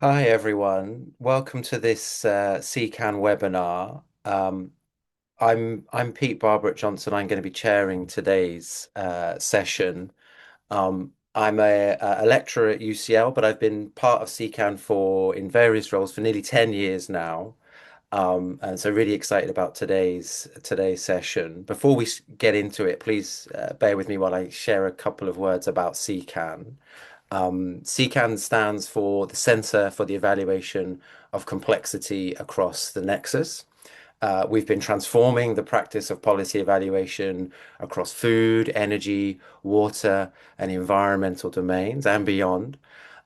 Hi everyone, welcome to this CECAN webinar. I'm Pete Barbara-Johnson. I'm going to be chairing today's session. I'm a lecturer at UCL, but I've been part of CECAN in various roles for nearly 10 years now. And so really excited about today's session. Before get into it, please bear with me while I share a couple of words about CECAN. CECAN stands for the Centre for the Evaluation of Complexity Across the Nexus. We've been transforming the practice of policy evaluation across food, energy, water, and environmental domains and beyond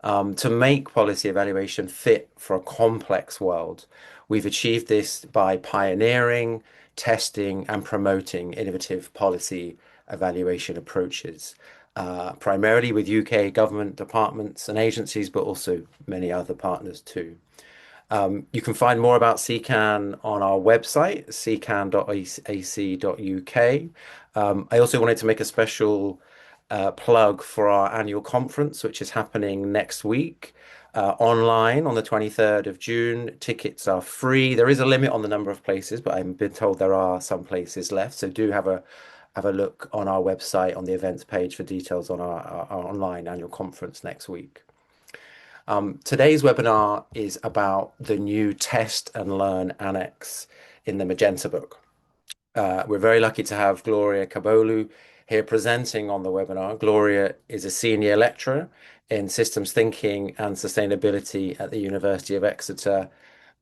to make policy evaluation fit for a complex world. We've achieved this by pioneering, testing, and promoting innovative policy evaluation approaches, primarily with UK government departments and agencies, but also many other partners too. You can find more about CECAN on our website, cecan.ac.uk. I also wanted to make a special plug for our annual conference, which is happening next week online on the 23rd of June. Tickets are free. There is a limit on the number of places, but I've been told there are some places left. So do have a look on our website on the events page for details on our online annual conference next week. Today's webinar is about the new Test and Learn Annex in the Magenta Book. We're very lucky to have Gloria Crabolu here presenting on the webinar. Gloria is a senior lecturer in systems thinking and sustainability at the University of Exeter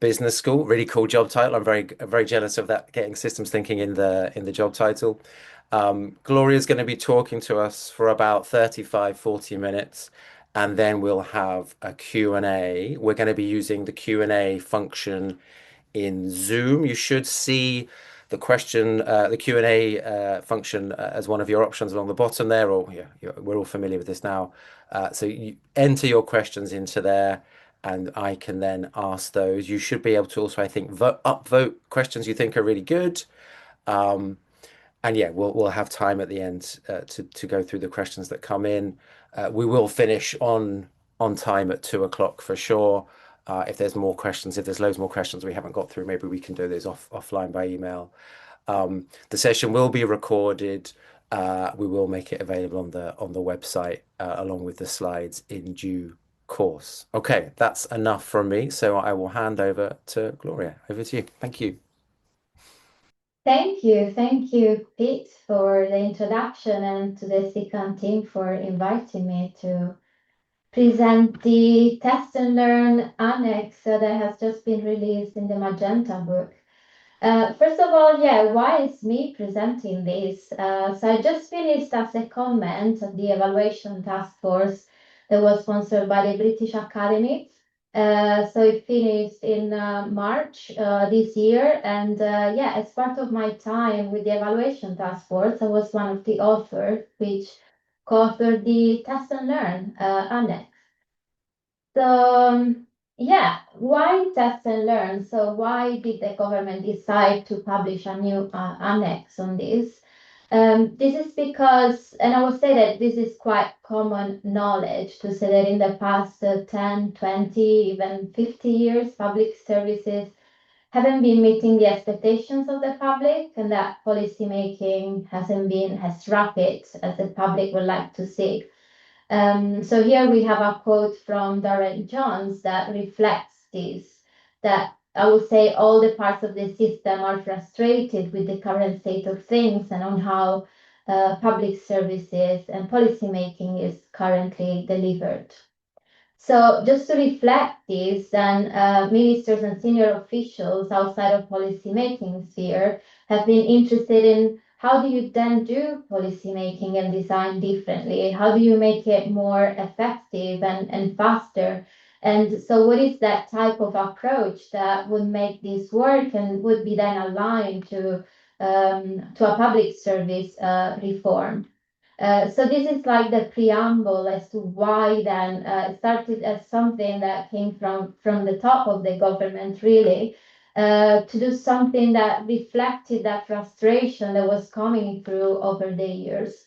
Business School. Really cool job title. I'm very jealous of that, getting systems thinking in the job title. Gloria is going to be talking to us for about 40 minutes, and then we'll have a Q&A. We're going to be using the Q&A function in Zoom. You should see the Q&A function as one of your options along the bottom there, or yeah, we're all familiar with this now. So you enter your questions into there, and I can then ask those. You should be able to also, I think, upvote questions you think are really good. And yeah, we'll have time at the end to go through the questions that come in. We will finish on time at 2 o'clock for sure. If there's more questions, if there's loads more questions we haven't got through, maybe we can do those offline by email. The session will be recorded. We will make it available on the website along with the slides in due course. Okay, that's enough from me. So I will hand over to Gloria. Over to you. Thank you. Thank you, Pete, for the introduction and to the CECAN team for inviting me to present the Test and Learn Annex that has just been released in the Magenta book. First of all, yeah, why is me presenting this? So I just finished a secondment of the evaluation task force that was sponsored by the British Academy. So it finished in March this year, and yeah, as part of my time with the evaluation task force, I was one of the authors which co-authored the Test and Learn Annex. So yeah, why test and learn? So why did the government decide to publish a new annex on this? This is because, and I would say that this is quite common knowledge to say that in the past 10, 20, even 50 years, public services haven't been meeting the expectations of the public, and that policy making hasn't been as rapid as the public would like to see. So here we have a quote from Darren Jones that reflects this, that I would say all the parts of the system are frustrated with the current state of things and on how public services and policy making is currently delivered. So just to reflect this, then ministers and senior officials outside of policy making sphere have been interested in how do you then do policy making and design differently? How do you make it more effective and faster? And so what is that type of approach that would make this work and would be then aligned to a public service reform? So this is like the preamble as to why then it started as something that came from the top of the government, really, to do something that reflected that frustration that was coming through over the years.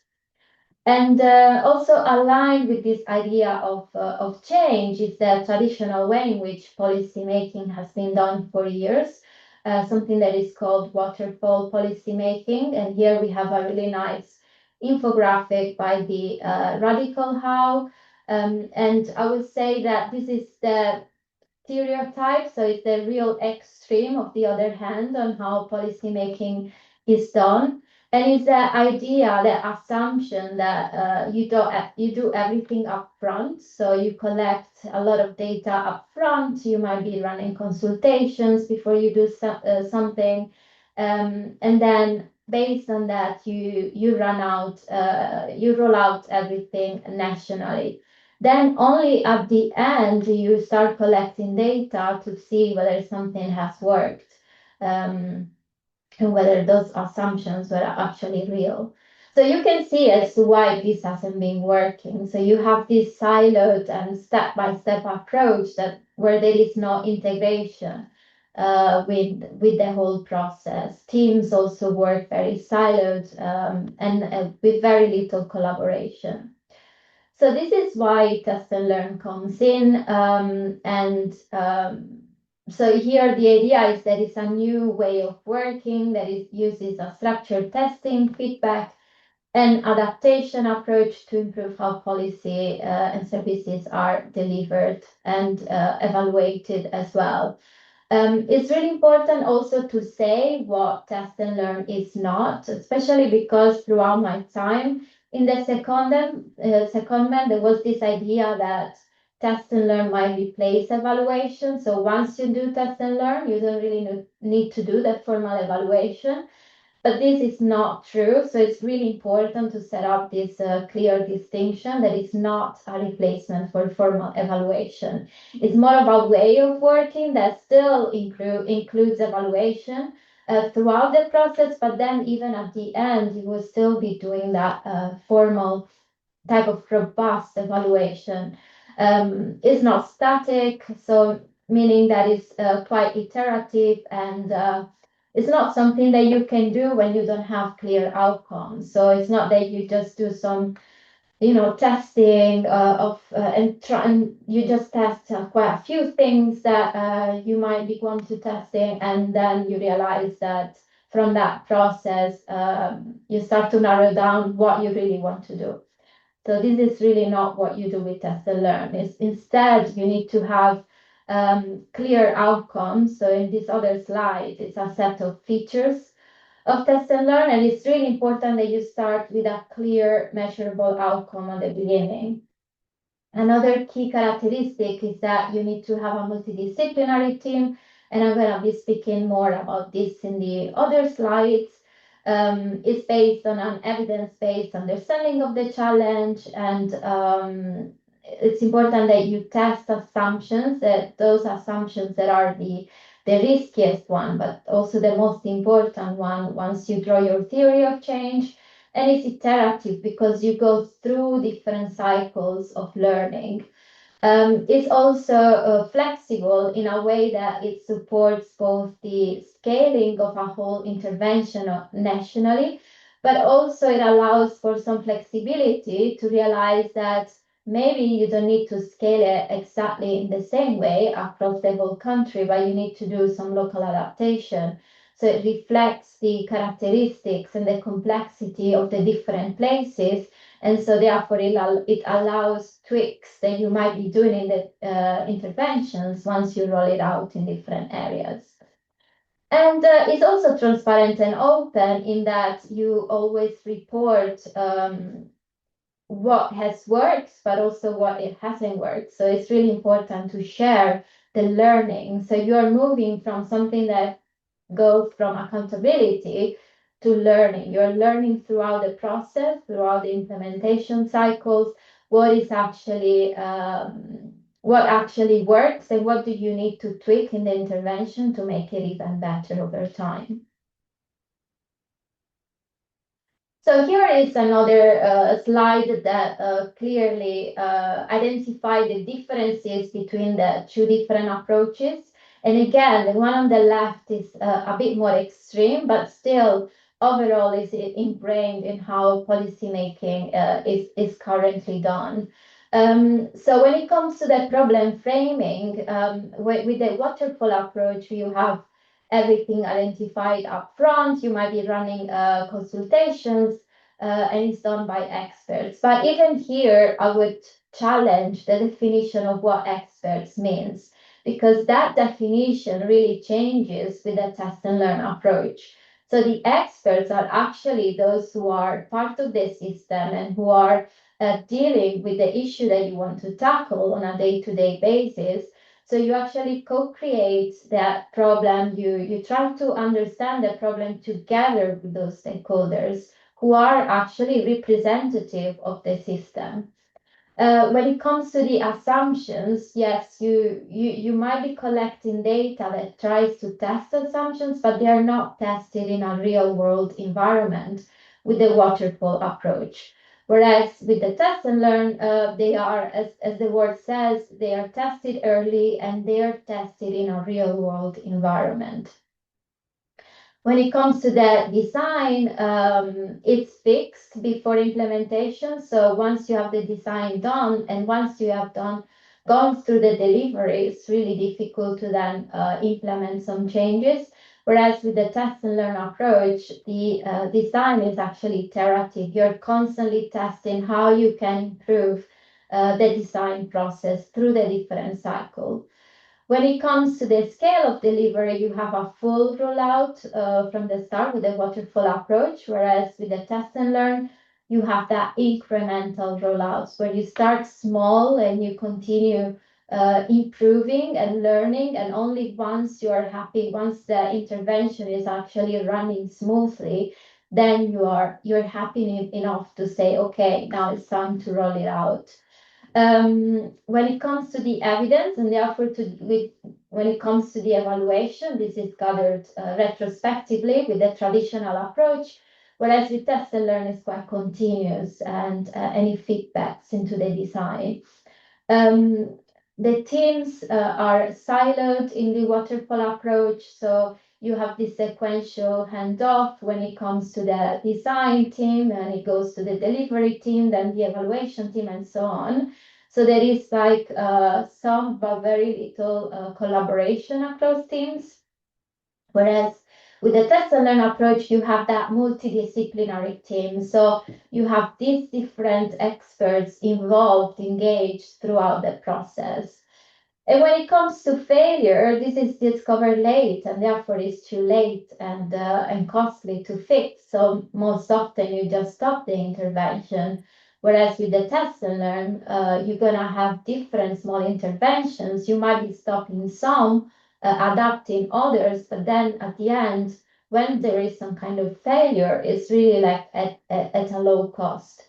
And also aligned with this idea of change is the traditional way in which policy making has been done for years, something that is called waterfall policy making. And here we have a really nice infographic by the Radical How. And I would say that this is the stereotype, so it's the real extreme of the other hand on how policymaking is done. And it's the idea, the assumption that you do everything up front. So you collect a lot of data up front. You might be running consultations before you do something, and then based on that, you roll out everything nationally. Then only at the end you start collecting data to see whether something has worked, um, and whether those assumptions were actually real. So you can see as to why this hasn't been working. So you have this siloed and step-by-step approach that where there is no integration with the whole process. Teams also work very siloed, and with very little collaboration. So this is why test and learn comes in. So here the idea is that it's a new way of working that uses a structured testing, feedback, and adaptation approach to improve how policy and services are delivered and evaluated as well. It's really important also to say what test and learn is not, especially because throughout my time in the secondment, there was this idea that test and learn might replace evaluation. So once you do test and learn, you don't really need to do that formal evaluation. But this is not true. So it's really important to set up this clear distinction that it's not a replacement for formal evaluation. It's more of a way of working that still includes evaluation throughout the process, but then even at the end, you will still be doing that formal type of robust evaluation. It's not static, so meaning that it's quite iterative, and it's not something that you can do when you don't have clear outcomes. So it's not that you just do some, testing and you just test quite a few things that you might be going to testing, and then you realize that from that process you start to narrow down what you really want to do. So this is really not what you do with test and learn. Instead, you need to have clear outcomes. So in this other slide, it's a set of features of test and learn, and it's really important that you start with a clear, measurable outcome at the beginning. Another key characteristic is that you need to have a multidisciplinary team, and I'm going to be speaking more about this in the other slides. It's based on an evidence-based understanding of the challenge, and it's important that you test assumptions, that those assumptions that are the riskiest one, but also the most important one once you draw your theory of change. And it's iterative because you go through different cycles of learning. It's also flexible in a way that it supports both the scaling of a whole intervention nationally, but also it allows for some flexibility to realize that maybe you don't need to scale it exactly in the same way across the whole country, but you need to do some local adaptation. So it reflects the characteristics and the complexity of the different places, and so therefore it allows tweaks that you might be doing in the interventions once you roll it out in different areas. And it's also transparent and open in that you always report what has worked, but also what it hasn't worked. So it's really important to share the learning. So you're moving from something that goes from accountability to learning. You're learning throughout the process, throughout the implementation cycles, what is actually what actually works and what do you need to tweak in the intervention to make it even better over time. So here is another slide that clearly identify the differences between the two different approaches. And again, the one on the left is a bit more extreme, but still overall is ingrained in how policymaking is currently done. So when it comes to the problem framing, with the waterfall approach, you have everything identified up front. You might be running consultations, and it's done by experts. But even here, I would challenge the definition of what experts means, because that definition really changes with the test and learn approach. So the experts are actually those who are part of the system and who are dealing with the issue that you want to tackle on a day-to-day basis. So you actually co-create that problem. You try to understand the problem together with those stakeholders who are actually representative of the system. When it comes to the assumptions, yes, you might be collecting data that tries to test assumptions, but they are not tested in a real world environment with the waterfall approach. Whereas with the test and learn, they are, as the word says, they are tested early and they are tested in a real world environment. When it comes to the design, it's fixed before implementation. So once you have the design done and once you have gone through the delivery, it's really difficult to then implement some changes. Whereas with the test and learn approach, the design is actually iterative. You're constantly testing how you can improve the design process through the different cycle. When it comes to the scale of delivery, you have a full rollout from the start with the waterfall approach, whereas with the test and learn, you have that incremental rollouts where you start small and you continue improving and learning, and only once you are happy, once the intervention is actually running smoothly, then you're happy enough to say, okay, now it's time to roll it out. When it comes to the evidence and therefore when it comes to the evaluation, this is gathered retrospectively with the traditional approach, whereas with test and learn is quite continuous and any feedbacks into the design. The teams are siloed in the waterfall approach, so you have this sequential handoff when it comes to the design team, and it goes to the delivery team, then the evaluation team, and so on. So there is like some but very little collaboration across teams. Whereas with the test and learn approach, you have that multidisciplinary team. So you have these different experts involved, engaged throughout the process. And when it comes to failure, this is discovered late and therefore is too late and costly to fix. So most often you just stop the intervention. Whereas with the test and learn, you're gonna have different small interventions. You might be stopping some, adapting others, but then at the end, when there is some kind of failure, it's really like at a low cost.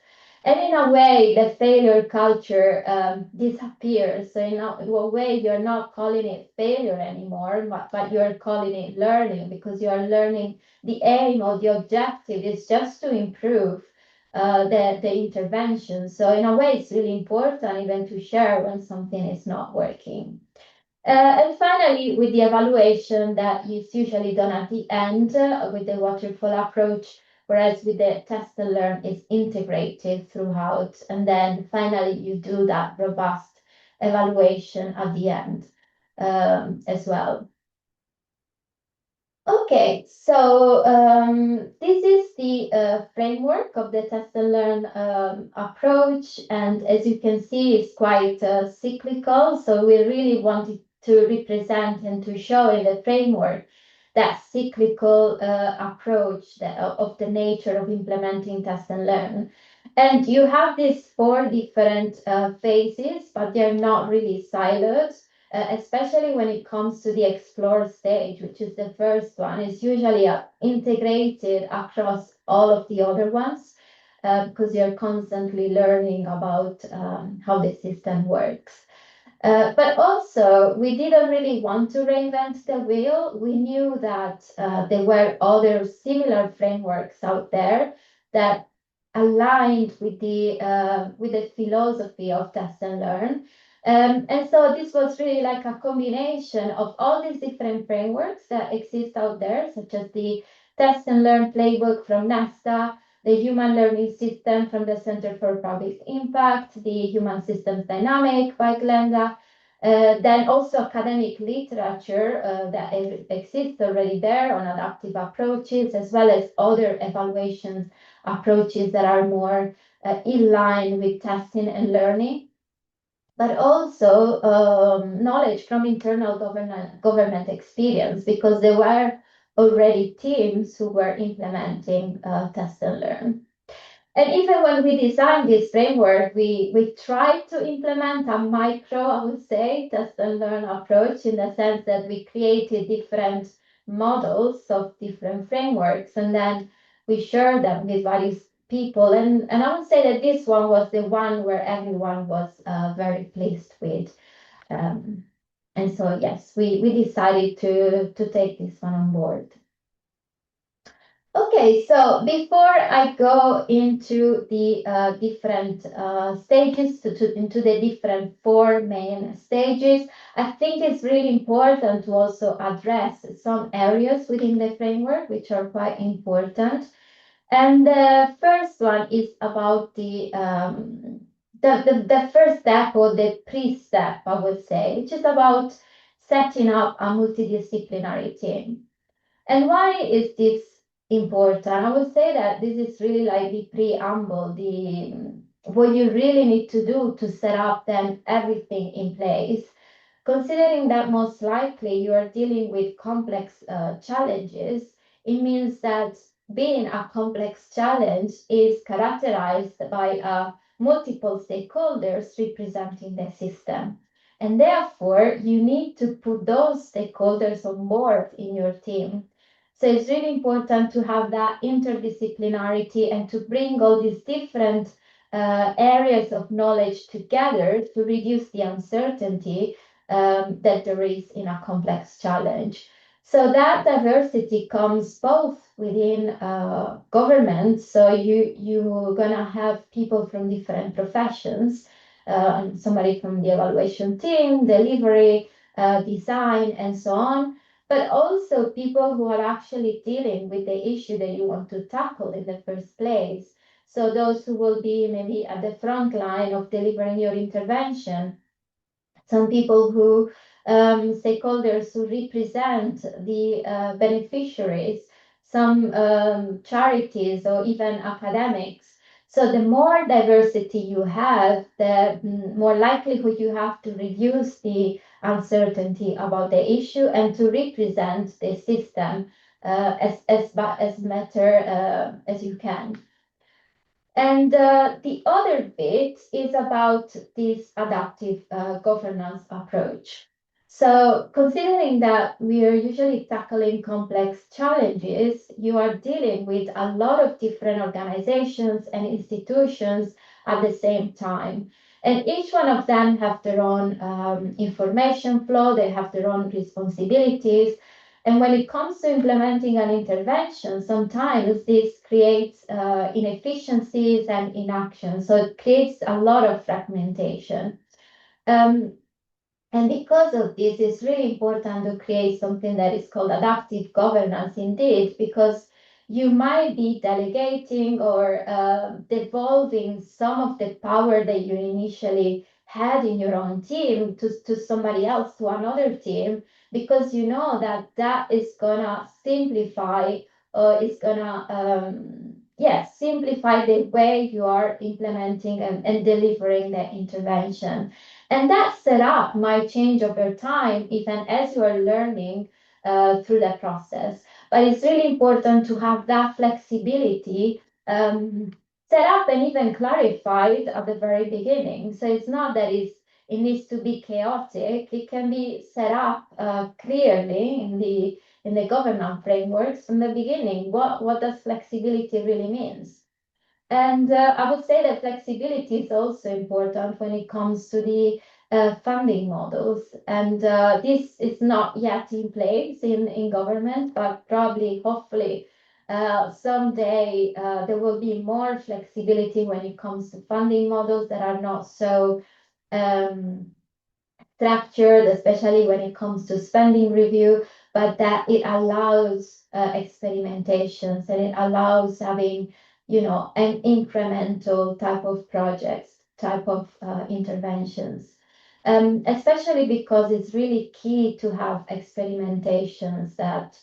And in a way, the failure culture disappears. So in a way, you're not calling it failure anymore, but you're calling it learning, because you are learning. The aim or the objective is just to improve the intervention. So in a way, it's really important even to share when something is not working. And finally, with the evaluation that is usually done at the end with the waterfall approach, whereas with the test and learn is integrated throughout. And then finally, you do that robust evaluation at the end as well. Okay, so this is the framework of the test and learn approach. And as you can see, it's quite cyclical. So we really wanted to represent and to show in the framework that cyclical approach of the nature of implementing test and learn. And you have these four different phases, but they're not really siloed. Especially when it comes to the explore stage, which is the first one, is usually integrated across all of the other ones because you're constantly learning about how the system works. But also, we didn't really want to reinvent the wheel. We knew that there were other similar frameworks out there that aligned with the philosophy of test and learn. And so this was really like a combination of all these different frameworks that exist out there, such as the Test and Learn Playbook from NASTA, the Human Learning System from the Center for Public Impact, the Human Systems Dynamic by Glenda, then also academic literature that exists already there on adaptive approaches, as well as other evaluation approaches that are more in line with testing and learning, but also knowledge from internal government experience, because there were already teams who were implementing test and learn. And even when we designed this framework, we tried to implement a micro, I would say, test and learn approach, in the sense that we created different models of different frameworks, and then we shared them with various people. And I would say that this one was the one where everyone was very pleased with. And so, yes, we decided to take this one on board. Okay, so before I go into the different stages, into the different four main stages, I think it's really important to also address some areas within the framework which are quite important. And the first one is about the first step, or the pre-step, I would say, which is about setting up a multidisciplinary team. And why is this important? I would say that this is really like the preamble, the what you really need to do to set up then everything in place. Considering that most likely you are dealing with complex challenges, it means that being a complex challenge is characterized by multiple stakeholders representing the system. And therefore, you need to put those stakeholders on board in your team. So it's really important to have that interdisciplinarity and to bring all these different areas of knowledge together to reduce the uncertainty that there is in a complex challenge. So that diversity comes both within government. So you're gonna have people from different professions, somebody from the evaluation team, delivery, design, and so on, but also people who are actually dealing with the issue that you want to tackle in the first place. So those who will be maybe at the front line of delivering your intervention, some people who, stakeholders who represent the beneficiaries, some charities, or even academics. So the more diversity you have, the more likelihood you have to reduce the uncertainty about the issue and to represent the system as better as you can. And the other bit is about this adaptive governance approach. So considering that we are usually tackling complex challenges, you are dealing with a lot of different organizations and institutions at the same time. And each one of them have their own information flow, they have their own responsibilities. And when it comes to implementing an intervention, sometimes this creates inefficiencies and inaction. So it creates a lot of fragmentation. And because of this, it's really important to create something that is called adaptive governance indeed, because you might be delegating or devolving some of the power that you initially had in your own team to somebody else, to another team, because you know that that is gonna simplify, or it's gonna simplify the way you are implementing and delivering the intervention. And that setup might change over time, even as you are learning through the process. But it's really important to have that flexibility set up and even clarified at the very beginning. So it's not that it needs to be chaotic. It can be set up clearly in the governance frameworks from the beginning. What does flexibility really means? And I would say that flexibility is also important when it comes to the funding models. And this is not yet in place in government, but probably, hopefully, someday there will be more flexibility when it comes to funding models that are not so structured, especially when it comes to spending review. but that it allows experimentations, and it allows having, an incremental type of projects, type of interventions. Especially because it's really key to have experimentations that,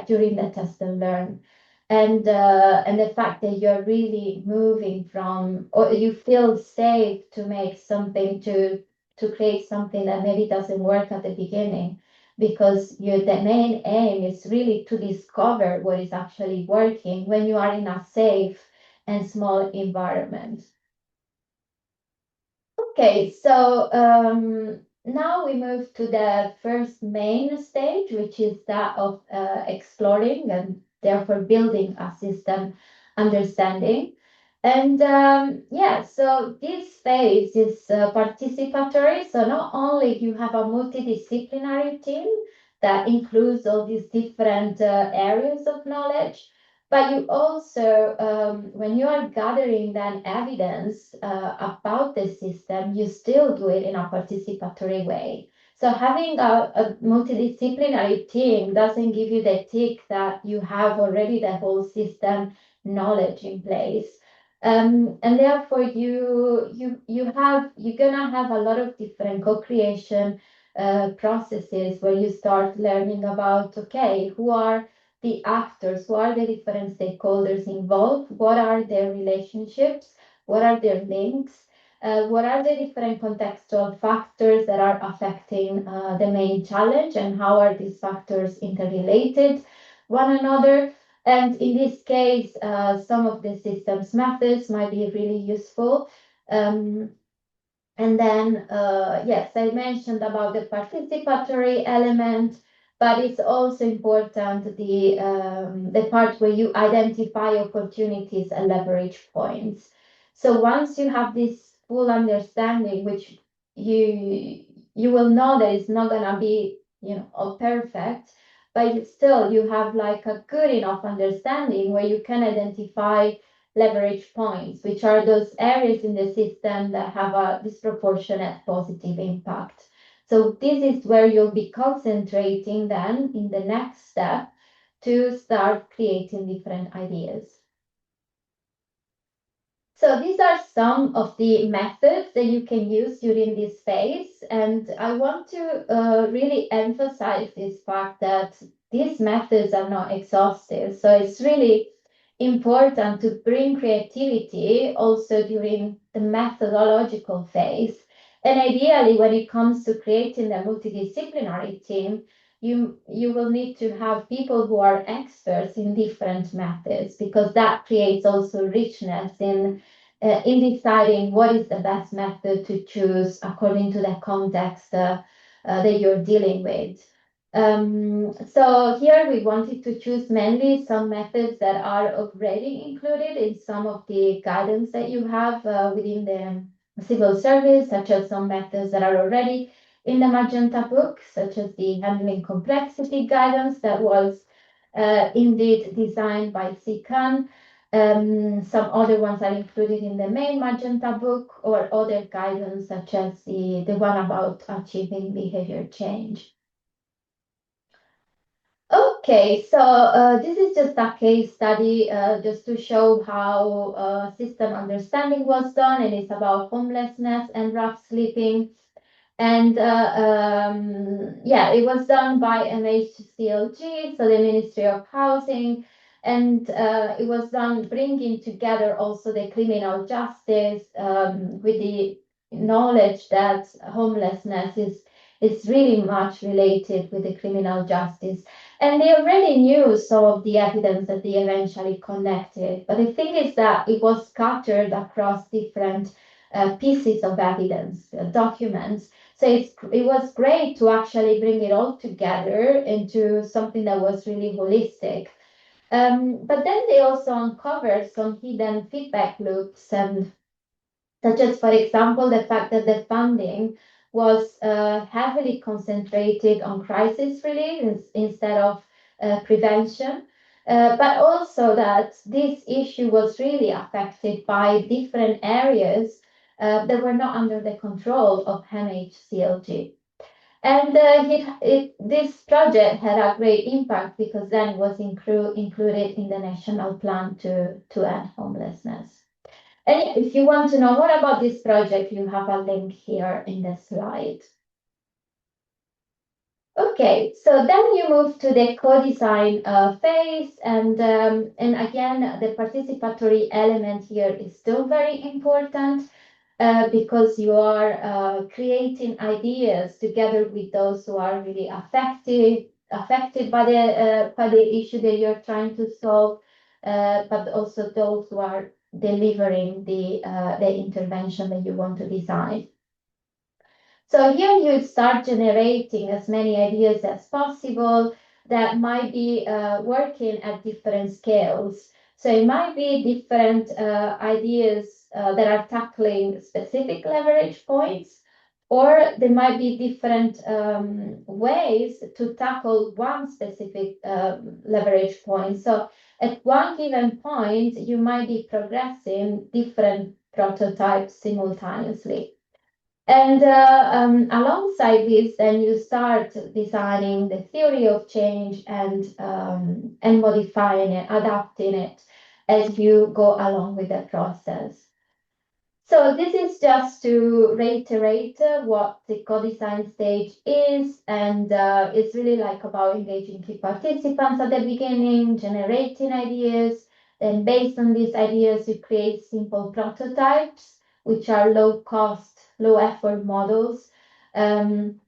during the test and learn. And the fact that you're really moving from, or you feel safe to make something, to create something that maybe doesn't work at the beginning, because the main aim is really to discover what is actually working when you are in a safe and small environment. Okay, so now we move to the first main stage, which is that of exploring and therefore building a system understanding. And so this phase is participatory. So not only you have a multidisciplinary team that includes all these different areas of knowledge, but you also, when you are gathering then evidence about the system, you still do it in a participatory way. So having a multidisciplinary team doesn't give you the tick that you have already the whole system knowledge in place. And therefore you're gonna have a lot of different co-creation processes where you start learning about, okay, who are the actors, who are the different stakeholders involved, what are their relationships, what are their links, what are the different contextual factors that are affecting the main challenge, and how are these factors interrelated one another. And in this case, some of the systems methods might be really useful. And then, yes, I mentioned about the participatory element, but it's also important the part where you identify opportunities and leverage points. So once you have this full understanding, which you will know that it's not gonna be, all perfect, but you have like a good enough understanding where you can identify leverage points, which are those areas in the system that have a disproportionate positive impact. So this is where you'll be concentrating then in the next step to start creating different ideas. So these are some of the methods that you can use during this phase. And I want to really emphasize this fact that these methods are not exhaustive. So it's really important to bring creativity also during the methodological phase. And ideally, when it comes to creating a multidisciplinary team, you will need to have people who are experts in different methods, because that creates also richness in deciding what is the best method to choose according to the context that you're dealing with. So here we wanted to choose mainly some methods that are already included in some of the guidance that you have within the civil service, such as some methods that are already in the Magenta book, such as the handling complexity guidance that was indeed designed by CECAN. Some other ones are included in the main Magenta book, or other guidance, such as the one about achieving behavior change. Okay, so this is just a case study just to show how system understanding was done, and it's about homelessness and rough sleeping. And it was done by MHCLG, so the Ministry of Housing, and it was done bringing together also the criminal justice with the knowledge that homelessness is really much related with the criminal justice. And they already knew some of the evidence that they eventually collected. But the thing is that it was scattered across different pieces of evidence, documents. So it was great to actually bring it all together into something that was really holistic. But then they also uncovered some hidden feedback loops, and such as, for example, the fact that the funding was heavily concentrated on crisis relief instead of prevention. But also that this issue was really affected by different areas that were not under the control of MHCLG. And this project had a great impact because then it was included in the national plan to end homelessness. And if you want to know more about this project, you have a link here in the slide. Okay, so then you move to the co-design phase, and again, the participatory element here is still very important because you are creating ideas together with those who are really affected by the issue that you're trying to solve, but also those who are delivering the intervention that you want to design. So here you start generating as many ideas as possible that might be working at different scales. So it might be different ideas that are tackling specific leverage points, or there might be different ways to tackle one specific leverage point. So at one given point, you might be progressing different prototypes simultaneously. And alongside this, then you start designing the theory of change and modifying it, adapting it as you go along with the process. So this is just to reiterate what the co-design stage is, and it's really like about engaging key participants at the beginning, generating ideas, then based on these ideas, you create simple prototypes, which are low cost, low effort models. Then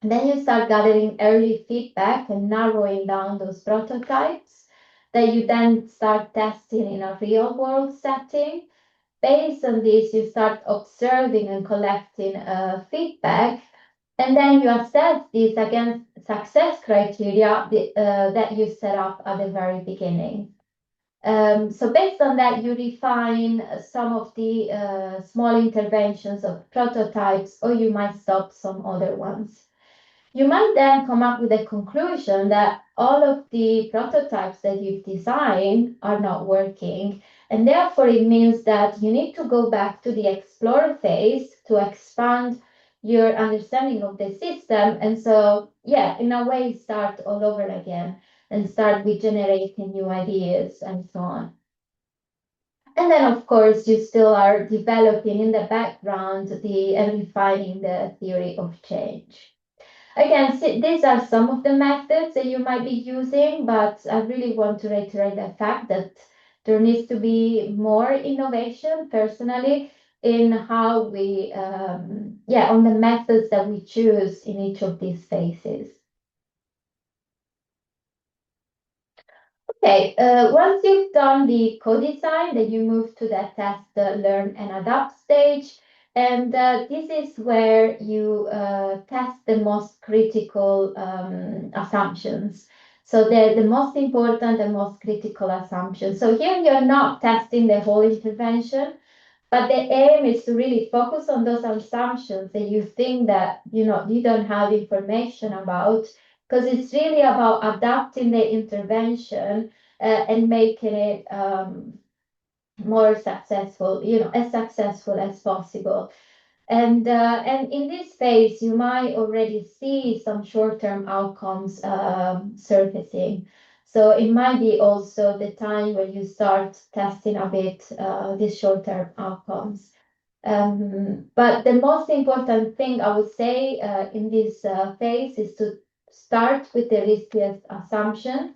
you start gathering early feedback and narrowing down those prototypes that you then start testing in a real world setting. Based on this, you start observing and collecting feedback, and then you assess this against success criteria that you set up at the very beginning. So based on that, you refine some of the small interventions of prototypes, or you might stop some other ones. You might then come up with a conclusion that all of the prototypes that you've designed are not working, and therefore it means that you need to go back to the explore phase to expand your understanding of the system. And so, yeah, in a way, start all over again and start with generating new ideas and so on. And then, of course, you still are developing in the background and refining the theory of change. Again, these are some of the methods that you might be using, but I really want to reiterate the fact that there needs to be more innovation personally in how we, on the methods that we choose in each of these phases. Okay, once you've done the co-design, then you move to the test, learn, and adapt stage. And this is where you test the most critical assumptions. So the most important and most critical assumptions. So here you're not testing the whole intervention, but the aim is to really focus on those assumptions that you think that you don't have information about, because it's really about adapting the intervention and making it more successful, as successful as possible. And in this phase, you might already see some short-term outcomes surfacing. So it might be also the time when you start testing a bit these short-term outcomes. But the most important thing I would say in this phase is to start with the riskiest assumption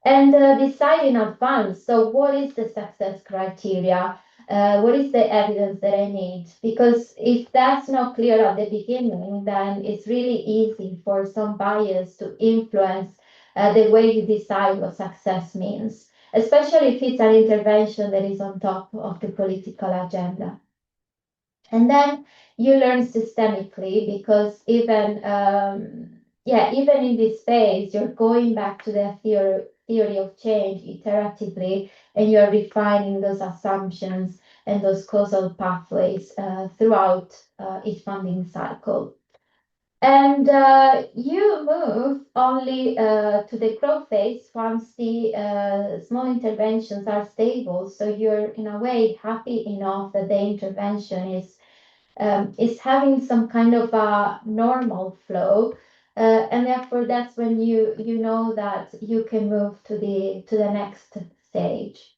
and decide in advance. So what is the success criteria? What is the evidence that I need? Because if that's not clear at the beginning, then it's really easy for some bias to influence the way you decide what success means, especially if it's an intervention that is on top of the political agenda. And then you learn systemically because even in this phase, you're going back to the theory of change iteratively, and you're refining those assumptions and those causal pathways throughout each funding cycle. And you move only to the growth phase once the small interventions are stable. So you're in a way happy enough that the intervention is is having some kind of a normal flow, and therefore that's when you know that you can move to the next stage.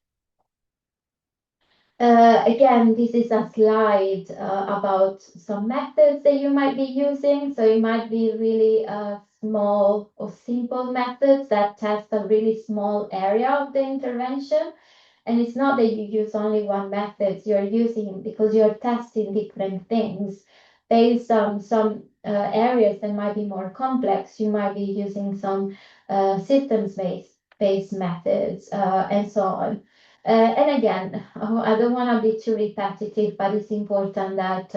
Again, this is a slide about some methods that you might be using. So it might be really small or simple methods that test a really small area of the intervention. And it's not that you use only one method, you're using because you're testing different things based on some areas that might be more complex. You might be using some systems-based methods and so on. And again, I don't want to be too repetitive, but it's important that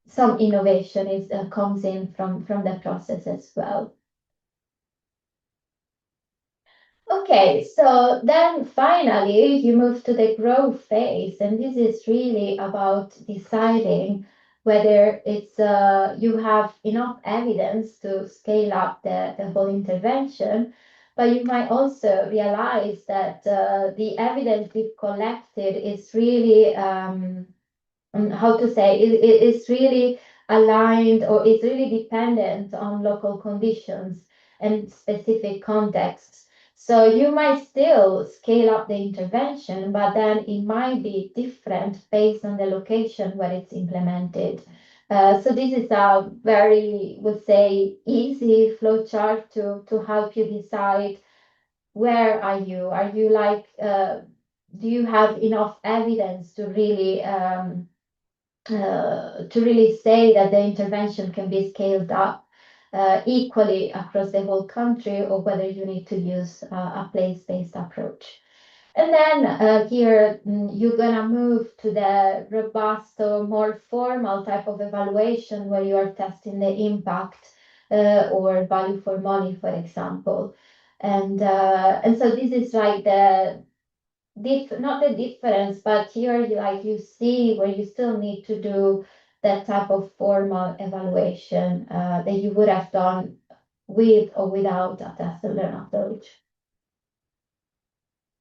some innovation comes in from the process as well. Okay, so then finally you move to the growth phase, and this is really about deciding whether it's you have enough evidence to scale up the whole intervention, but you might also realize that the evidence we've collected is really how to say it's really aligned or it's really dependent on local conditions and specific contexts. So you might still scale up the intervention, but then it might be different based on the location where it's implemented. So this is a very, would say, easy flowchart to help you decide where are you? Are you like, do you have enough evidence to really say that the intervention can be scaled up equally across the whole country, or whether you need to use a place-based approach. And then here you're gonna move to the robust or more formal type of evaluation where you are testing the impact or value for money, for example. And so this is like the not the difference, but here you see where you still need to do that type of formal evaluation that you would have done with or without a test and learn approach.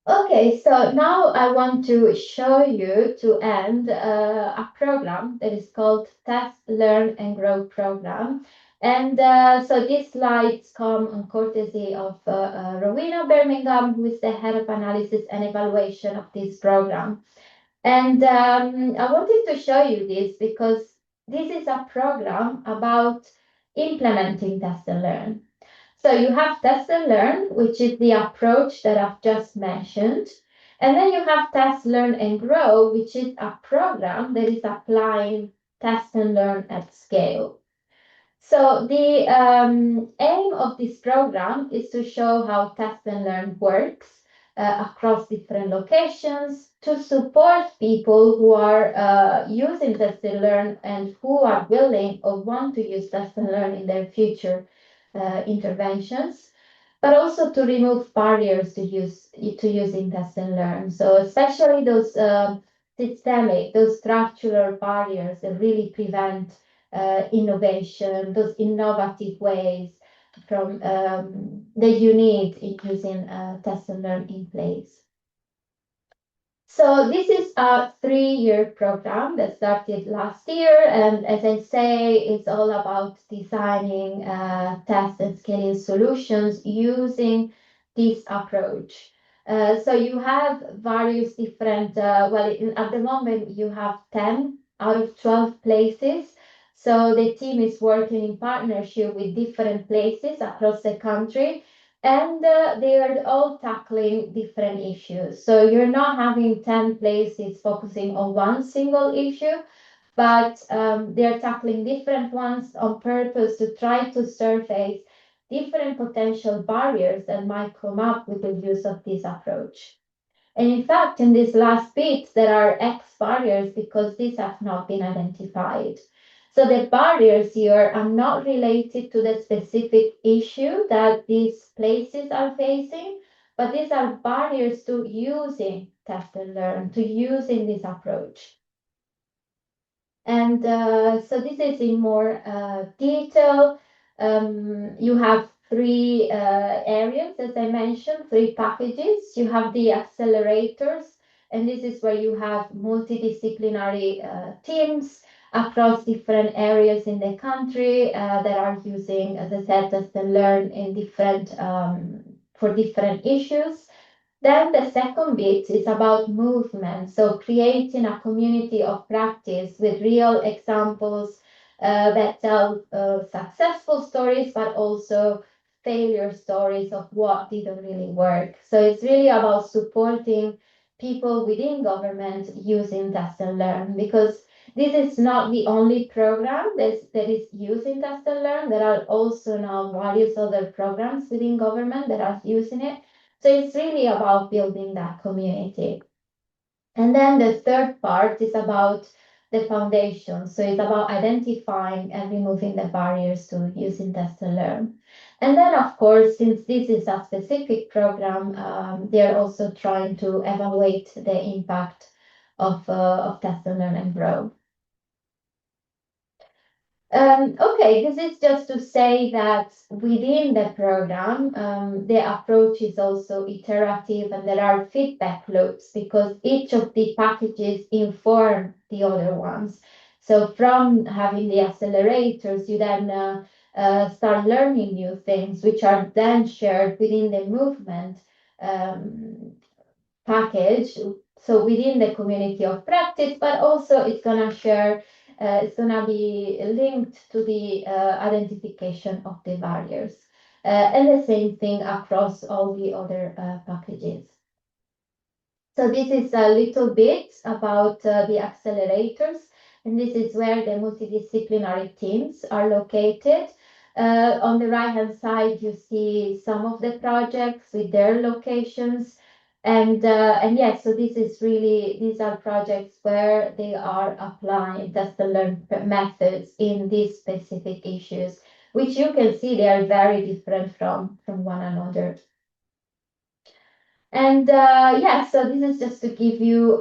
Okay, so now I want to show you to end a program that is called Test, Learn and Grow program. And so these slides come on courtesy of Rowena Birmingham, who is the head of analysis and evaluation of this program. And I wanted to show you this because this is a program about implementing Test and Learn. So you have Test and Learn, which is the approach that I've just mentioned. And then you have Test, Learn, and Grow, which is a program that is applying Test and Learn at scale. So the aim of this program is to show how Test and Learn works across different locations to support people who are using Test and Learn and who are willing or want to use Test and Learn in their future interventions, but also to remove barriers to using Test and Learn. So especially those systemic, those structural barriers that really prevent innovation, those innovative ways from that you need in using Test and Learn in place. So this is a 3-year program that started last year, and as I say, it's all about designing test and scaling solutions using this approach. So you have various different, at the moment you have 10 out of 12 places. So the team is working in partnership with different places across the country, and they are all tackling different issues. So you're not having 10 places focusing on one single issue, but they're tackling different ones on purpose to try to surface different potential barriers that might come up with the use of this approach. And in fact, in this last bit, there are X barriers because these have not been identified. So the barriers here are not related to the specific issue that these places are facing, but these are barriers to using test and learn, to using this approach. And so this is in more detail. You have 3 areas, as I mentioned, 3 packages. You have the accelerators, and this is where you have multidisciplinary teams across different areas in the country that are using, as I said, test and learn in different for different issues. Then the second bit is about movement. So creating a community of practice with real examples that tell successful stories, but also failure stories of what didn't really work. So it's really about supporting people within government using Test and Learn, because this is not the only program that is using Test and Learn. There are also now various other programs within government that are using it. So it's really about building that community. And then the third part is about the foundation. So it's about identifying and removing the barriers to using Test and Learn. And then, of course, since this is a specific program, they're also trying to evaluate the impact of Test and Learn and Grow. Okay, this is just to say that within the program, the approach is also iterative and there are feedback loops because each of the packages inform the other ones. So from having the accelerators, you then start learning new things, which are then shared within the movement package. So within the community of practice, but also it's gonna share it's going to be linked to the identification of the barriers. And the same thing across all the other packages. So this is a little bit about the accelerators, and this is where the multidisciplinary teams are located. On the right-hand side, you see some of the projects with their locations. And yes, so this is really, these are projects where they are applying test and learn methods in these specific issues, which you can see they are very different from one another. And yeah, so this is just to give you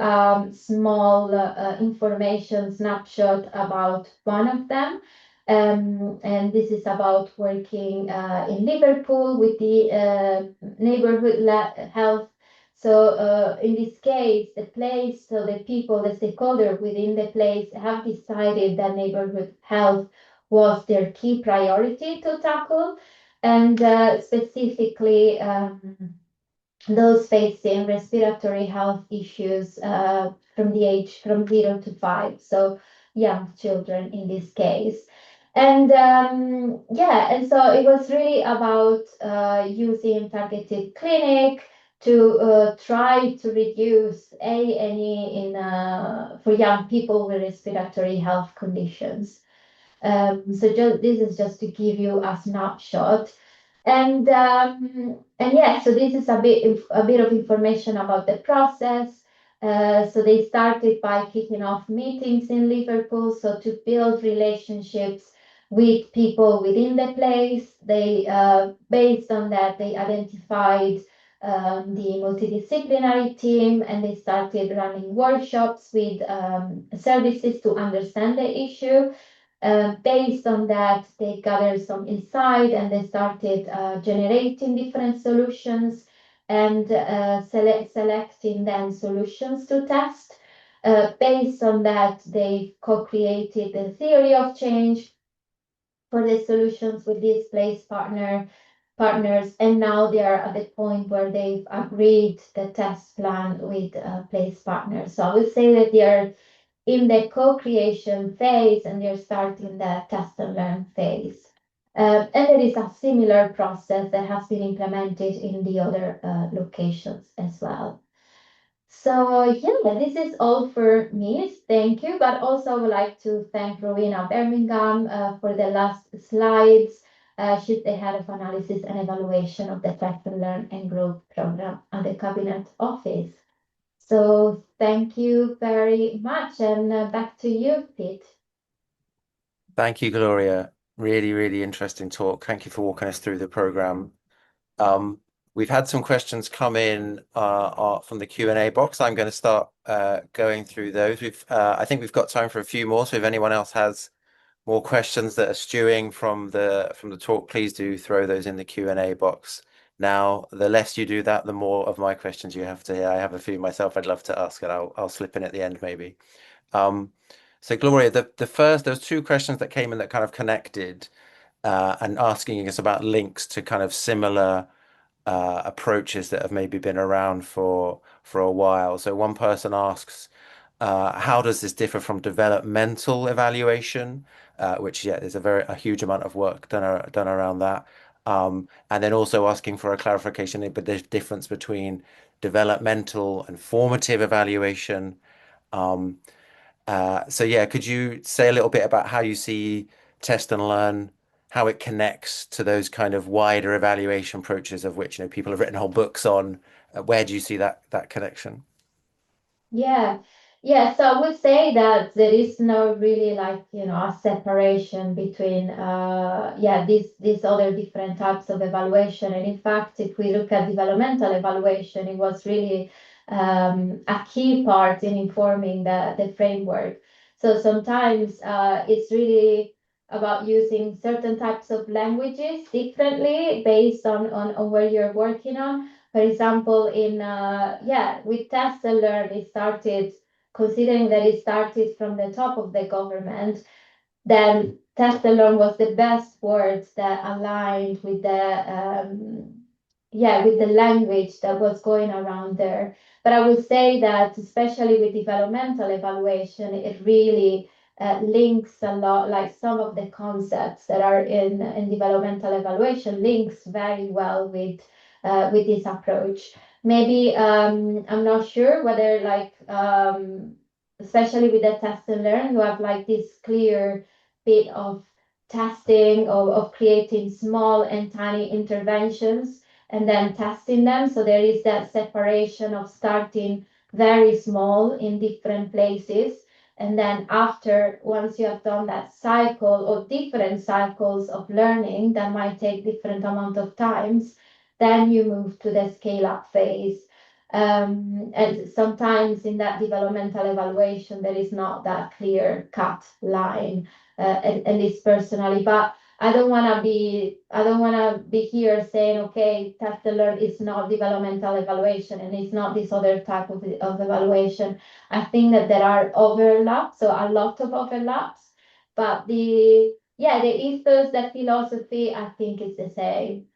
small information snapshot about one of them. And this is about working in Liverpool with the neighborhood health. So in this case, the place, so the people, the stakeholder within the place have decided that neighborhood health was their key priority to tackle. And specifically, those facing respiratory health issues from the age from 0 to 5, so young children in this case. And yeah, and so it was really about using targeted clinic to try to reduce A&E in for young people with respiratory health conditions. So this is just to give you a snapshot. And yeah, so this is a bit of information about the process. So they started by kicking off meetings in Liverpool, so to build relationships with people within the place. They based on that they identified the multidisciplinary team, and they started running workshops with services to understand the issue. Based on that, they gathered some insight and they started generating different solutions and selecting then solutions to test. Based on that, they co-created the theory of change for the solutions with these place partners, and now they are at the point where they've agreed the test plan with place partners. So I would say that they are in the co-creation phase and they're starting the test and learn phase. And there is a similar process that has been implemented in the other locations as well. So yeah, this is all for me. Thank you. But also I would like to thank Rowena Birmingham for the last slides. She's the head of analysis and evaluation of the Test and Learn and Grow program at the Cabinet Office. So thank you very much, and back to you, Pete. Thank you, Gloria. Really, really interesting talk. Thank you for walking us through the program. We've had some questions come in from the Q&A box. I'm going to start going through those. I think we've got time for a few more. So if anyone else has more questions that are stewing from the talk, please do throw those in the Q&A box. Now, the less you do that, the more of my questions you have to hear. I have a few myself I'd love to ask, and I'll slip in at the end maybe. So Gloria, the first there was two questions that came in that kind of connected and asking us about links to kind of similar approaches that have maybe been around for a while. So one person asks, how does this differ from developmental evaluation? Which yeah, there's a huge amount of work done around that. And then also asking for a clarification, but there's difference between developmental and formative evaluation. Um, so yeah, could you say a little bit about how you see test and learn, how it connects to those kind of wider evaluation approaches of which, people have written whole books on. Where do you see that connection? Yeah, yeah. So I would say that there is no really like, a separation between yeah, these other different types of evaluation. And in fact, if we look at developmental evaluation, it was really a key part in informing the framework. So sometimes it's really about using certain types of languages differently based on where you're working on. For example, with Test and Learn, it started considering that it started from the top of the government. Then Test and Learn was the best words that aligned with the language that was going around there. But I would say that especially with developmental evaluation, it really links a lot, like some of the concepts that are in developmental evaluation links very well with this approach. Maybe I'm not sure whether especially with the test and learn, you have like this clear bit of testing of creating small and tiny interventions and then testing them. So there is that separation of starting very small in different places. And then after, once you have done that cycle or different cycles of learning that might take different amount of times, then you move to the scale up phase. And sometimes in that developmental evaluation, there is not that clear cut line, at least personally. But I don't want to be here saying, okay, test and learn is not developmental evaluation and it's not this other type of evaluation. I think that there are overlaps, so a lot of overlaps, but the ethos, the philosophy, I think is the same.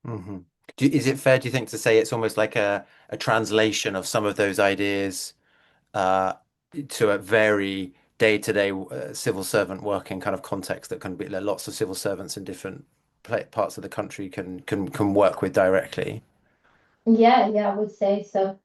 Hmm. Is it fair, do you think, to say it's almost like a translation of some of those ideas uh, to a very day-to-day civil servant working kind of context that can be like, lots of civil servants in different parts of the country can work with directly? Yeah, I would say so.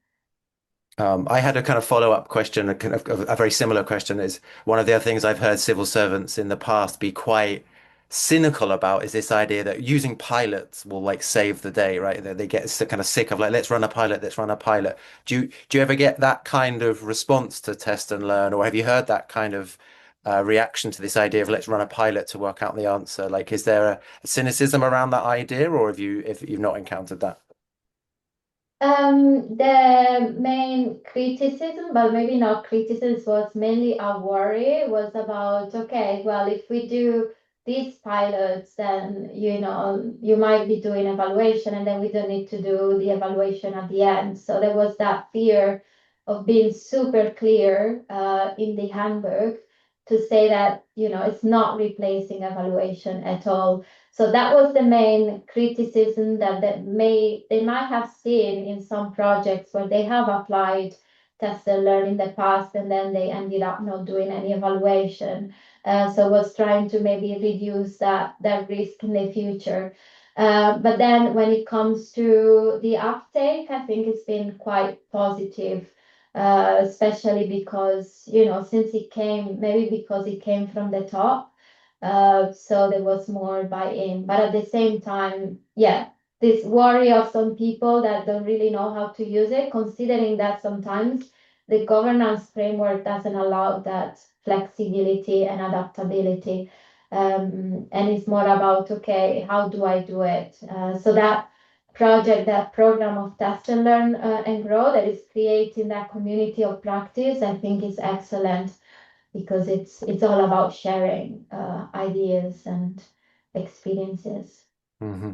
I had a kind of follow-up question, a kind of a very similar question is one of the other things I've heard civil servants in the past be quite cynical about is this idea that using pilots will like save the day, right? They get kind of sick of like, let's run a pilot, let's run a pilot. Do you ever get that kind of response to test and learn, or have you heard that kind of reaction to this idea of let's run a pilot to work out the answer? Like, is there a cynicism around that idea, or if you've not encountered that? The main criticism, but maybe not criticism, was mainly a worry, was about, okay, well, if we do these pilots, then, you might be doing evaluation and then we don't need to do the evaluation at the end. So there was that fear of being super clear in the handbook to say that, it's not replacing evaluation at all. So that was the main criticism that they might have seen in some projects where they have applied test and learn in the past and then they ended up not doing any evaluation. So was trying to maybe reduce that risk in the future. But then when it comes to the uptake, I think it's been quite positive. Especially because, since it came, maybe because it came from the top, so there was more buy-in. But at the same time, yeah, this worry of some people that don't really know how to use it, considering that sometimes the governance framework doesn't allow that flexibility and adaptability. And it's more about, okay, how do I do it? So that program of test and learn and grow that is creating that community of practice, I think is excellent because it's all about sharing ideas and experiences. Hmm.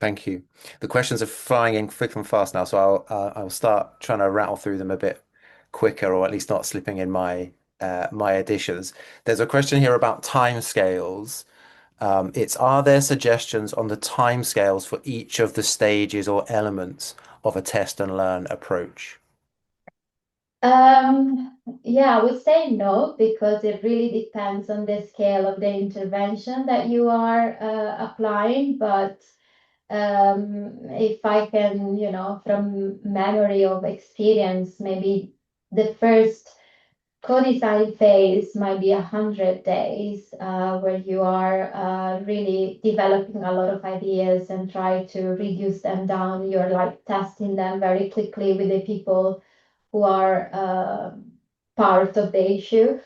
Thank you. The questions are flying in thick and fast now, so I'll start trying to rattle through them a bit quicker, or at least not slipping in my my additions. There's a question here about timescales. It's are there suggestions on the timescales for each of the stages or elements of a test and learn approach? Yeah, I would say no, because it really depends on the scale of the intervention that you are applying. But if I can, from memory of experience, maybe the first co-design phase might be 100 days, where you are really developing a lot of ideas and try to reduce them down. You're like testing them very quickly with the people who are part of the issue.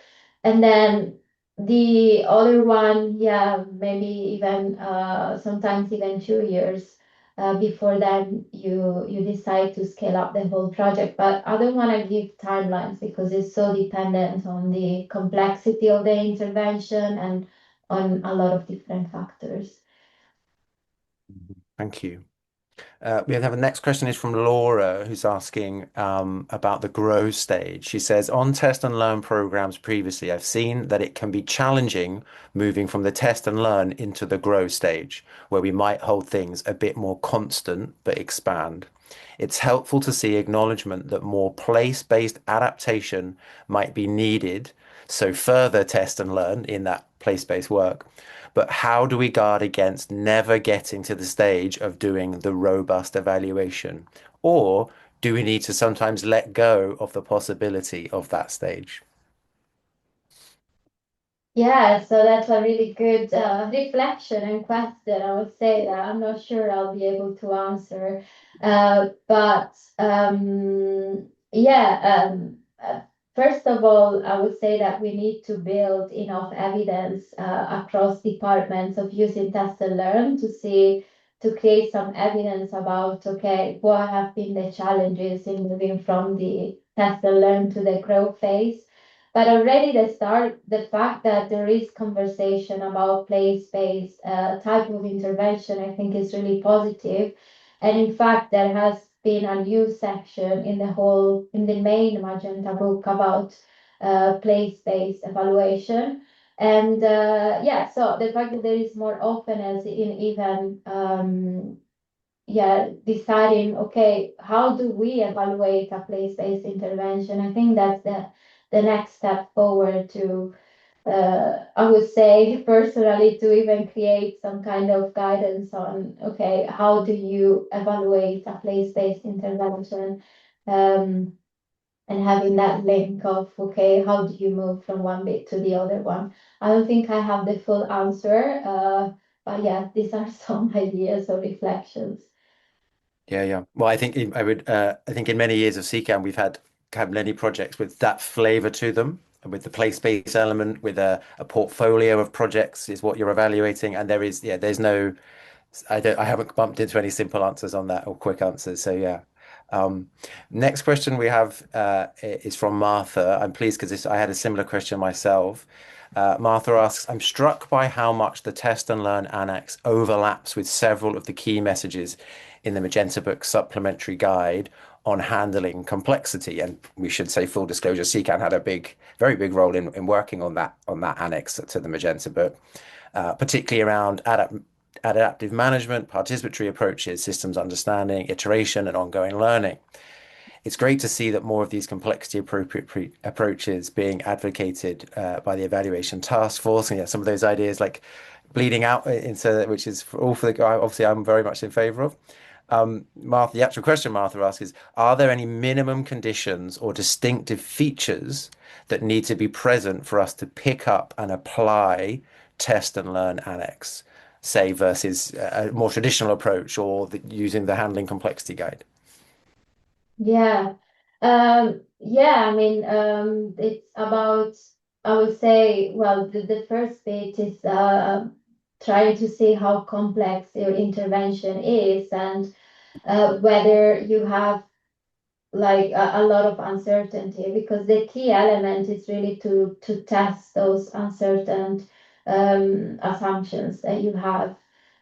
And then the other one, yeah, maybe even sometimes even 2 years before then you decide to scale up the whole project. But I don't want to give timelines because it's so dependent on the complexity of the intervention and on a lot of different factors. Thank you. We have a next question is from Laura, who's asking about the grow stage. She says, on test and learn programs previously, I've seen that it can be challenging moving from the test and learn into the grow stage, where we might hold things a bit more constant but expand. It's helpful to see acknowledgement that more place-based adaptation might be needed, so further test and learn in that place-based work. But how do we guard against never getting to the stage of doing the robust evaluation? Or do we need to sometimes let go of the possibility of that stage? Yeah, so that's a really good reflection and question. I would say that I'm not sure I'll be able to answer. But yeah, first of all, I would say that we need to build enough evidence across departments of using test and learn to create some evidence about, okay, what have been the challenges in moving from the test and learn to the grow phase. But already the fact that there is conversation about place-based type of intervention, I think is really positive. And in fact, there has been a new section in the main Magenta book about place-based evaluation. And yeah, so the fact that there is more openness in even yeah, deciding, okay, how do we evaluate a place-based intervention? I think that's the next step forward to, I would say personally, to even create some kind of guidance on, okay, how do you evaluate a place-based intervention? And having that link of, okay, how do you move from one bit to the other one? I don't think I have the full answer, but yeah, these are some ideas or reflections. Yeah, yeah. Well, I think I think in many years of CECAN, we've had many projects with that flavor to them, with the place-based element, with a portfolio of projects is what you're evaluating. And there's no, I haven't bumped into any simple answers on that or quick answers. So yeah. Um, Next question we have is from Martha. I'm pleased because I had a similar question myself. Martha asks, I'm struck by how much the Test and Learn Annex overlaps with several of the key messages in the Magenta Book supplementary guide on handling complexity. And we should say, full disclosure, CECAN had a very big role in working on that annex to the Magenta Book, particularly around adaptive management, participatory approaches, systems understanding, iteration, and ongoing learning. It's great to see that more of these complexity appropriate approaches being advocated by the evaluation task force. And yeah, some of those ideas like bleeding out into, which is all for the, obviously I'm very much in favor of. Martha, the actual question Martha asks is, are there any minimum conditions or distinctive features that need to be present for us to pick up and apply test and learn annex, say, versus a more traditional approach or using the handling complexity guide? Yeah. Yeah, I mean, it's about, I would say, well, the first bit is trying to see how complex your intervention is and whether you have like a lot of uncertainty, because the key element is really to test those uncertain assumptions that you have.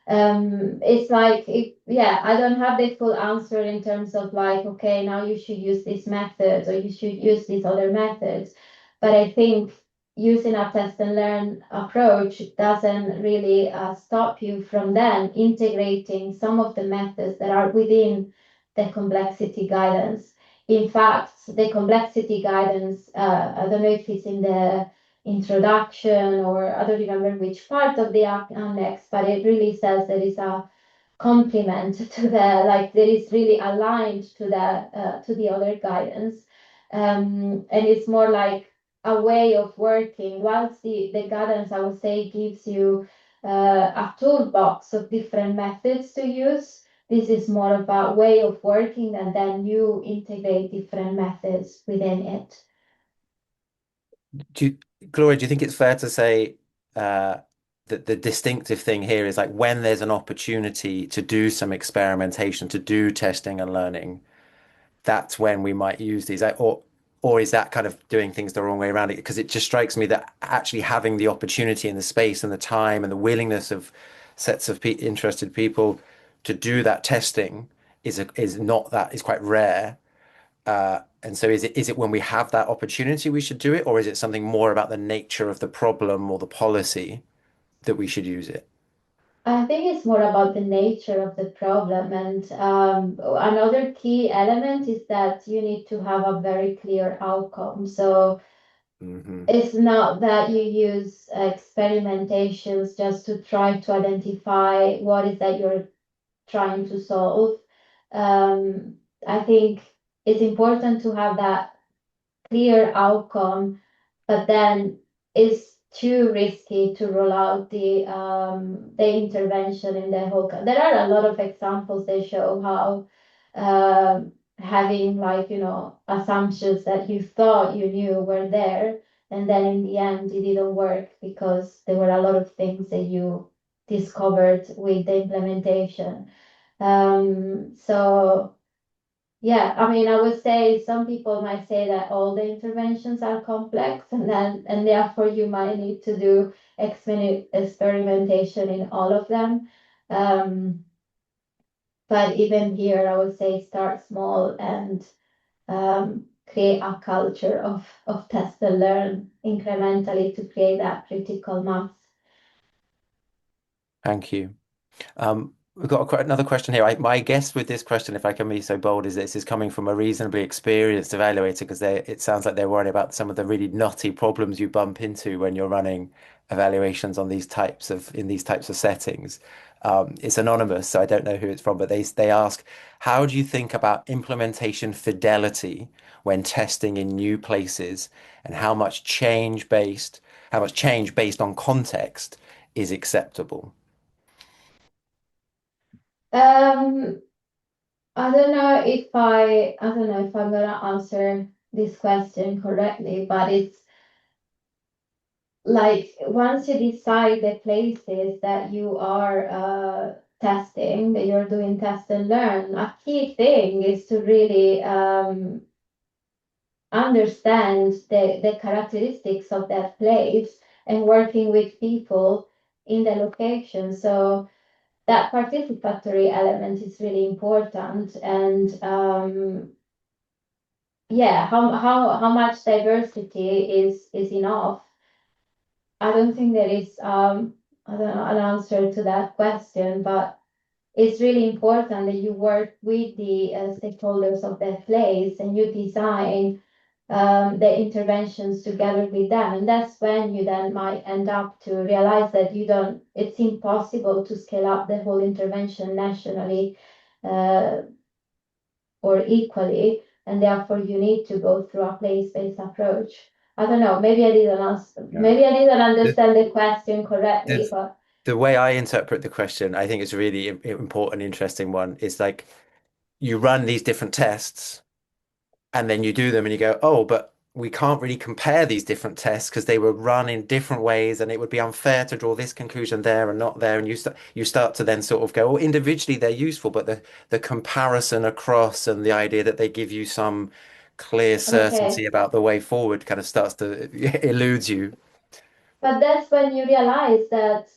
It's like if, yeah, I don't have the full answer in terms of like, okay, now you should use this method or you should use these other methods. But I think using a test and learn approach doesn't really stop you from then integrating some of the methods that are within the complexity guidance. In fact, the complexity guidance, I don't know if it's in the introduction or I don't remember which part of the annex, but it really says there is a complement to the, like there is really aligned to the other guidance, and it's more like a way of working. Whilst the guidance, I would say, gives you a toolbox of different methods to use, this is more of a way of working, and then you integrate different methods within it. Do you, Gloria, do you think it's fair to say that the distinctive thing here is like when there's an opportunity to do some experimentation, to do testing and learning, that's when we might use these, or is that kind of doing things the wrong way around it? Because it just strikes me that actually having the opportunity and the space and the time and the willingness of sets of interested people to do that testing is not that is quite rare. And so is it when we have that opportunity we should do it, or is it something more about the nature of the problem or the policy that we should use it? I think it's more about the nature of the problem. And another key element is that you need to have a very clear outcome. So Hmm. it's not that you use experimentations just to try to identify what is that you're trying to solve. Um, I think it's important to have that clear outcome, but then it's too risky to roll out the intervention in the whole. There are a lot of examples that show how having, like, assumptions that you thought you knew were there, and then in the end it didn't work because there were a lot of things that you discovered with the implementation. So yeah, I mean, I would say some people might say that all the interventions are complex, and therefore you might need to do experimentation in all of them. Um, but even here, I would say start small and create a culture of test and learn incrementally to create that critical mass. Thank you. We've got another question here. My guess with this question, if I can be so bold, is this is coming from a reasonably experienced evaluator because it sounds like they're worried about some of the really knotty problems you bump into when you're running evaluations on in these types of settings. It's anonymous, so I don't know who it's from, but they ask, how do you think about implementation fidelity when testing in new places, and how much change based on context is acceptable? Um, I don't know if I'm gonna answer this question correctly, but it's like once you decide the places that you are testing, that you're doing test and learn, a key thing is to really understand the characteristics of that place and working with people in the location. So that participatory element is really important. And yeah, how much diversity is enough? I don't think there is I don't know, an answer to that question, but it's really important that you work with the stakeholders of that place and you design the interventions together with them. And that's when you then might end up to realize that it's impossible to scale up the whole intervention nationally uh, or equally, and therefore you need to go through a place-based approach. I don't know, Yeah. maybe I didn't understand the question correctly, The, but the way I interpret the question, I think it's a really important, interesting one. Is like you run these different tests and then you do them and you go, oh, but we can't really compare these different tests because they were run in different ways and it would be unfair to draw this conclusion there and not there. And you start to then sort of go, well, individually they're useful, but the comparison across and the idea that they give you some clear certainty okay. about the way forward kind of starts to eludes you. But that's when you realize that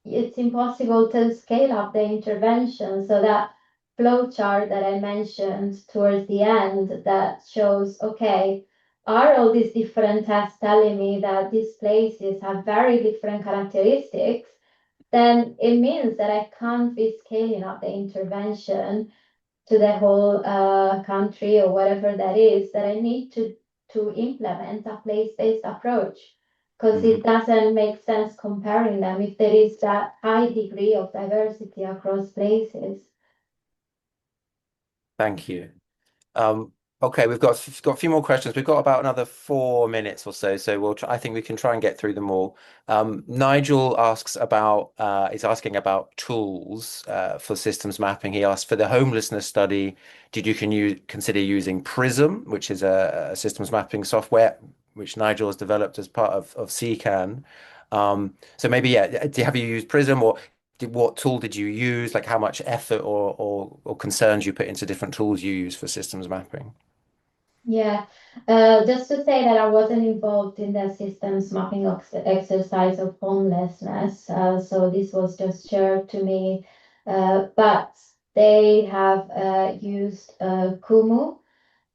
it's impossible to scale up the intervention. So that flow chart that I mentioned towards the end that shows, okay, are all these different tests telling me that these places have very different characteristics, then it means that I can't be scaling up the intervention to the whole country or whatever that is, that I need to implement a place-based approach, because Mhm. it doesn't make sense comparing them if there is that high degree of diversity across places. Thank you. Um, okay, we've got a few more questions. We've got about another 4 minutes or so, so we'll try, I think we can try and get through them all. Nigel asks about is asking about tools for systems mapping. He asked for the homelessness study, did you consider using Prism, which is a systems mapping software which Nigel has developed as part of CECAN. So maybe yeah, have you used Prism or what tool did you use? Like how much effort or concerns you put into different tools you use for systems mapping? Yeah, just to say that I wasn't involved in the systems mapping exercise of homelessness, so this was just shared to me. But they have used Kumu,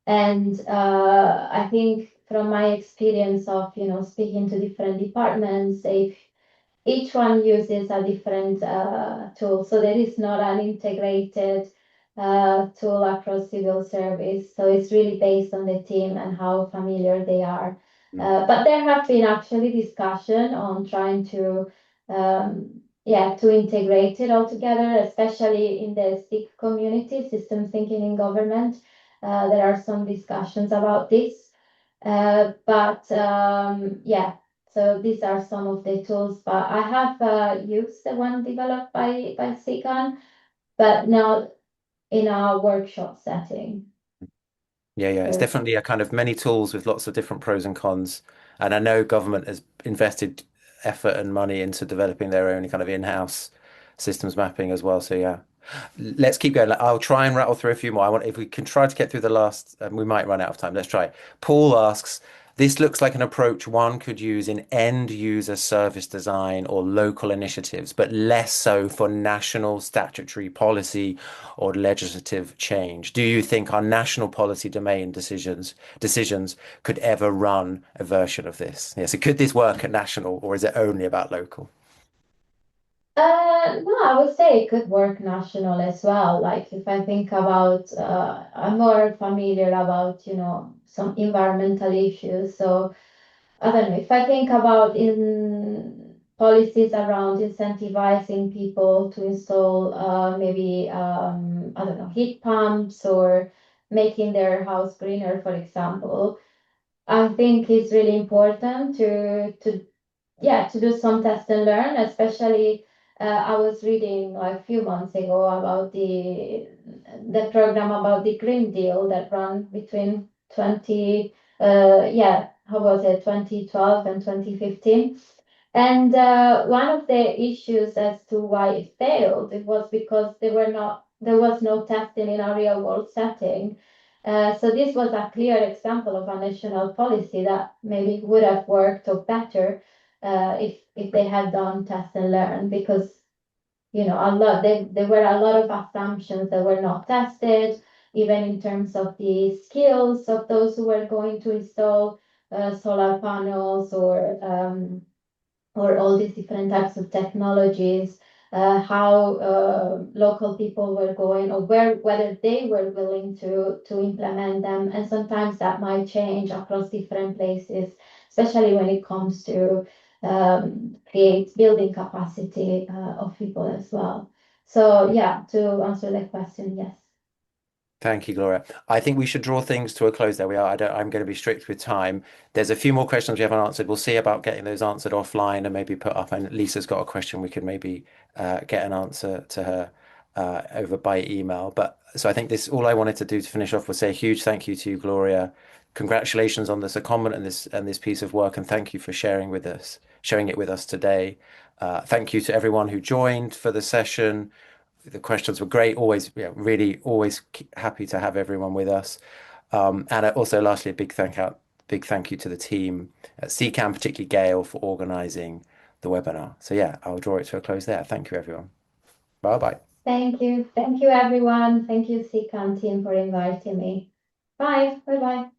and I think from my experience of speaking to different departments, they each one uses a different tool. So there is not an integrated tool across civil service. So it's really based on the team and how familiar they are. Mm. But there have been actually discussion on trying to, yeah, to integrate it all together, especially in the STIC community, system thinking in government. There are some discussions about this. But yeah, so these are some of the tools, but I have used the one developed by CECAN, but not in a workshop setting. Yeah, yeah, it's So definitely a kind of many tools with lots of different pros and cons. And I know government has invested effort and money into developing their own kind of in-house systems mapping as well. So yeah, let's keep going. I'll try and rattle through a few more. I want if we can try to get through the last, we might run out of time. Let's try. Paul asks, this looks like an approach one could use in end user service design or local initiatives, but less so for national statutory policy or legislative change. Do you think our national policy domain decisions could ever run a version of this? Yeah, so could this work at national or is it only about local? no, I would say it could work national as well. Like if I think about, I'm more familiar about, some environmental issues. So I don't know, if I think about in policies around incentivizing people to install maybe I don't know, heat pumps or making their house greener, for example, I think it's really important to yeah, to do some test and learn, especially I was reading like a few months ago about the program about the Green Deal that ran between 20 yeah, how was it, 2012 and 2015. And one of the issues as to why it failed, it was because there was no testing in a real world setting. So this was a clear example of a national policy that maybe would have worked or better if they had done test and learn, because there were a lot of assumptions that were not tested, even in terms of the skills of those who were going to install solar panels or all these different types of technologies, how local people were going or whether they were willing to implement them. And sometimes that might change across different places, especially when it comes to create building capacity of people as well. So yeah, to answer that question, yes. Thank you, Gloria. I think we should draw things to a close there. We are. I'm going to be strict with time. There's a few more questions we haven't answered. We'll see about getting those answered offline and maybe put up. And Lisa's got a question. We could maybe get an answer to her over by email. But so I think this all I wanted to do to finish off was say a huge thank you to you, Gloria. Congratulations on the secondment and this piece of work, and thank you for sharing it with us today. Thank you to everyone who joined for the session. The questions were great. Always, yeah, really, always happy to have everyone with us. And also, lastly, big thank you to the team at CECAN, particularly Gail, for organising the webinar. So yeah, I'll draw it to a close there. Thank you, everyone. Bye bye. Thank you. Thank you, everyone. Thank you, CCAN team, for inviting me. Bye. Bye bye.